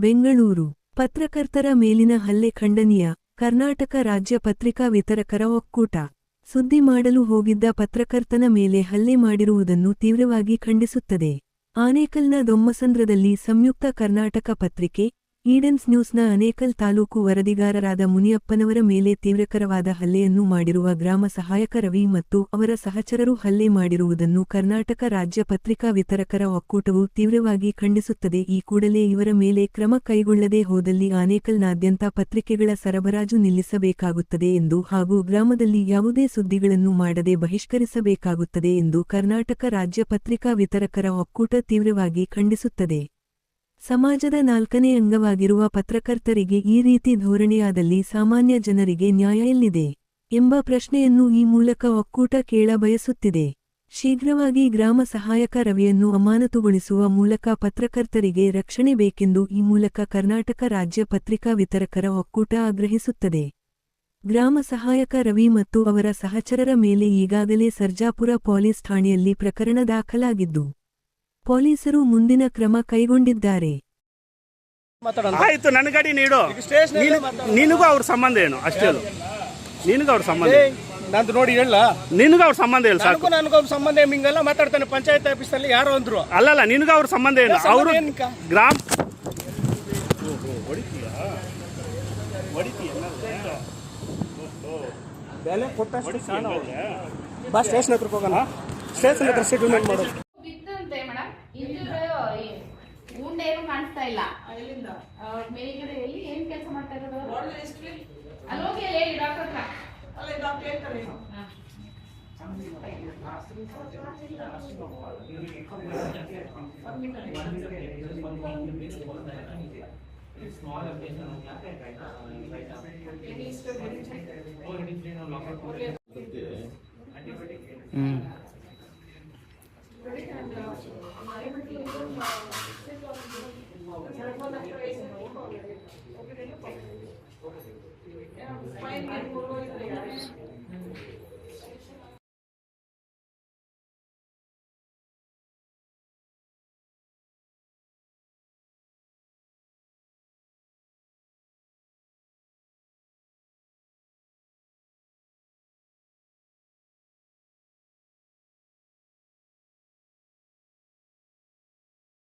ಬೆಂಗಳೂರು. ಪತ್ರಕರ್ತರ ಮೇಲಿನ ಹಲ್ಲೆ ಖಂಡನೀಯ. ಕರ್ನಾಟಕ ರಾಜ್ಯ ಪತ್ರಿಕಾ ವಿತರಕರ ಒಕ್ಕೂಟ. ಸುದ್ದಿ ಮಾಡಲು ಹೋಗಿದ್ದ ಪತ್ರಕರ್ತನ ಮೇಲೆ ಹಲ್ಲೆ ಮಾಡಿರುವುದನ್ನು ತೀವ್ರವಾಗಿ ಖಂಡಿಸುತ್ತದೆ. ಆನೇಕಲ್ನ ದೊಮ್ಮಸಂದ್ರದಲ್ಲಿ ಸಂಯುಕ್ತ ಕರ್ನಾಟಕ ಪತ್ರಿಕೆ, ಈಡನ್ಸ್ ನ್ಯೂಸ್ನ ಆನೇಕಲ್ ತಾಲೂಕು ವರದಿಗಾರರಾದ ಮುನಿಯಪ್ಪನವರ ಮೇಲೆ ತೀವ್ರಕರವಾದ ಹಲ್ಲೆಯನ್ನು ಮಾಡಿರುವ ಗ್ರಾಮ ಸಹಾಯಕ ರವಿ ಮತ್ತು ಅವರ ಸಹಚರರು ಹಲ್ಲೆ ಮಾಡಿರುವುದನ್ನು ಕರ್ನಾಟಕ ರಾಜ್ಯ ಪತ್ರಿಕಾ ವಿತರಕರ ಒಕ್ಕೂಟವು ತೀವ್ರವಾಗಿ ಖಂಡಿಸುತ್ತದೆ. ಈ ಕೂಡಲೇ ಇವರ ಮೇಲೆ ಕ್ರಮ ಕೈಗೊಳ್ಳದೆ ಹೋದಲ್ಲಿ ಆನೇಕಲ್ನಾದ್ಯಂತ ಪತ್ರಿಕೆಗಳ ಸರಬರಾಜು ನಿಲ್ಲಿಸಬೇಕಾಗುತ್ತದೆ ಎಂದು ಹಾಗೂ ಗ್ರಾಮದಲ್ಲಿ ಯಾವುದೇ ಸುದ್ದಿಗಳನ್ನು ಮಾಡದೆ ಬಹಿಷ್ಕರಿಸಬೇಕಾಗುತ್ತದೆ ಎಂದು ಕರ್ನಾಟಕ ರಾಜ್ಯ ಪತ್ರಿಕಾ ವಿತರಕರ ಒಕ್ಕೂಟ ತೀವ್ರವಾಗಿ ಖಂಡಿಸುತ್ತದೆ. ಸಮಾಜದ ನಾಲ್ಕನೇ ಅಂಗವಾಗಿರುವ ಪತ್ರಕರ್ತರಿಗೆ ಈ ರೀತಿ ಧೋರಣೆಯಾದಲ್ಲಿ ಸಾಮಾನ್ಯ ಜನರಿಗೆ ನ್ಯಾಯ ಎಲ್ಲಿದೆ ಎಂಬ ಪ್ರಶ್ನೆಯನ್ನು ಈ ಮೂಲಕ ಒಕ್ಕೂಟ ಕೇಳ ಬಯಸುತ್ತಿದೆ. ಶೀಘ್ರವಾಗಿ ಗ್ರಾಮ ಸಹಾಯಕ ರವಿಯನ್ನು ಅಮಾನತುಗೊಳಿಸುವ ಮೂಲಕ ಪತ್ರಕರ್ತರಿಗೆ ರಕ್ಷಣೆ ಬೇಕೆಂದು ಈ ಮೂಲಕ ಕರ್ನಾಟಕ ರಾಜ್ಯ ಪತ್ರಿಕಾ ವಿತರಕರ ಒಕ್ಕೂಟ ಆಗ್ರಹಿಸುತ್ತದೆ. ಗ್ರಾಮ ಸಹಾಯಕ ರವಿ ಮತ್ತು ಅವರ ಸಹಚರರ ಮೇಲೆ ಈಗಾಗಲೇ ಸರ್ಜಾಪುರ ಪೊಲೀಸ್ ಠಾಣೆಯಲ್ಲಿ ಪ್ರಕರಣ ದಾಖಲಾಗಿದ್ದು ಪೊಲೀಸರು ಮುಂದಿನ ಕ್ರಮ ಕೈಗೊಂಡಿದ್ದಾರೆ. ಆಯ್ತು, ನನ್ನ ಗಾಡಿ ನೀಡು. ನಿನಗೂ ಅವ್ರ ಸಂಬಂಧ ಏನು ಅಷ್ಟೇ ಹೇಳು. ನಿನಗೂ ಅವ್ರ ಸಂಬಂಧ ನಂದು ನೋಡಿ ಹೇಳ. ನಿನಗೂ ಅವ್ರ ಸಂಬಂಧ ಹೇಳು ಸಾಕು. ನನಗೂ ಅವ್ರ ಸಂಬಂಧ ಹಿಂಗೆಲ್ಲ ಮಾತಾಡ್ತಾನೆ ಪಂಚಾಯತ್ ಆಫೀಸ್ ಅಲ್ಲಿ ಯಾರೋ ಅಂದ್ರು. ಅಲ್ಲಲ್ಲ, ನಿನಗೂ ಅವ್ರ ಸಂಬಂಧ ಏನು? ಅವರು ಗ್ರಾಮ ಬೆಲೆ ಕೊಟ್ಟಷ್ಟು ಬಾ ಸ್ಟೇಷನ್ ಹತ್ರಕ್ಕೆ ಹೋಗೋಣ. ಸ್ಟೇಷನ್ ಹತ್ರ ಸೆಟಲ್ಮೆಂಟ್ ಮಾಡೋದು. ಏನು ಕಾಣಿಸ್ತಾ ಇಲ್ಲ. ಮೇಲ್ಗಡೆ ಎಲ್ಲಿ ಏನ್ ಕೆಲಸ ಮಾಡ್ತಾ ಇರೋದು? ಅಲ್ಲಿ ಹೋಗಿ ಹೇಳಿ ಡಾಕ್ಟರ್ ಹತ್ರ.